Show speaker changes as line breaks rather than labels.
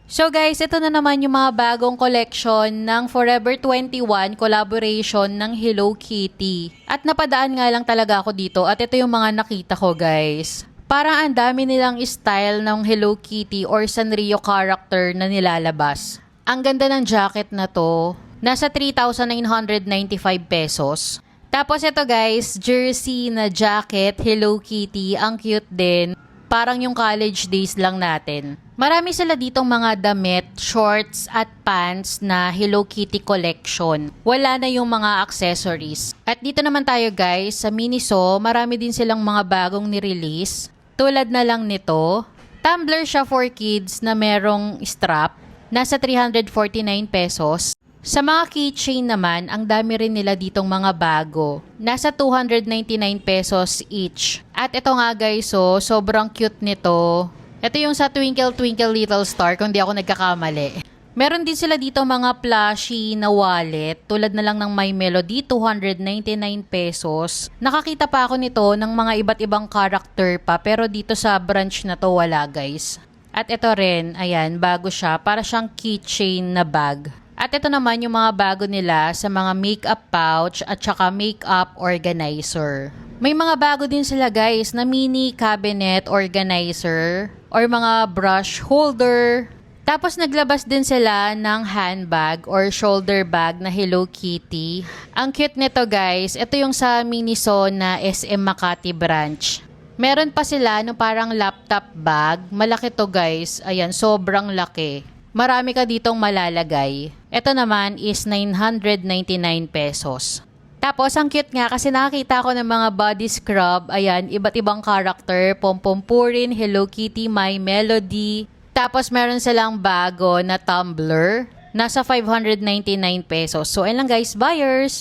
So guys, ito na naman yung mga bagong collection ng Forever 21 collaboration ng Hello Kitty. At napadaan nga lang talaga ako dito at ito yung mga nakita ko guys. Parang ang dami nilang style ng Hello Kitty or Sanrio character na nilalabas. Ang ganda ng jacket na to. Nasa 3,995 pesos. Tapos ito guys, jersey na jacket, Hello Kitty. Ang cute din. Parang yung college days lang natin. Marami sila ditong mga damit, shorts at pants na Hello Kitty collection. Wala na yung mga accessories. At dito naman tayo guys, sa Miniso, marami din silang mga bagong nirelease. Tulad na lang nito. Tumbler siya for kids na merong strap. Nasa 349 pesos. Sa mga keychain naman, ang dami rin nila ditong mga bago. Nasa 299 pesos each. At ito nga guys, sobrang cute nito. Ito yung sa Twinkle Twinkle Little Star, kung di ako nagkakamali. Meron din sila dito mga plushie na wallet. Tulad na lang ng My Melody, 299 pesos. Nakakita pa ako nito ng mga iba't ibang character pa. Pero dito sa branch na to, wala guys. At ito rin, ayan, bago siya. Para siyang keychain na bag. At ito naman yung mga bago nila sa mga makeup pouch at saka makeup organizer. May mga bago din sila guys na mini cabinet organizer or mga brush holder. Tapos naglabas din sila ng handbag or shoulder bag na Hello Kitty. Ang cute nito guys, ito yung sa Miniso na SM Makati branch. Meron pa sila no parang laptop bag. Malaki to guys. Ayan, sobrang laki. Marami ka ditong malalagay. Ito naman is 999 pesos. Tapos, ang cute nga kasi nakakita ko ng mga body scrub. Ayan, iba't ibang character. Pompompurin, Hello Kitty, My Melody. Tapos, meron silang bago na tumbler. Nasa 599 pesos. So, ayun lang guys, buyers!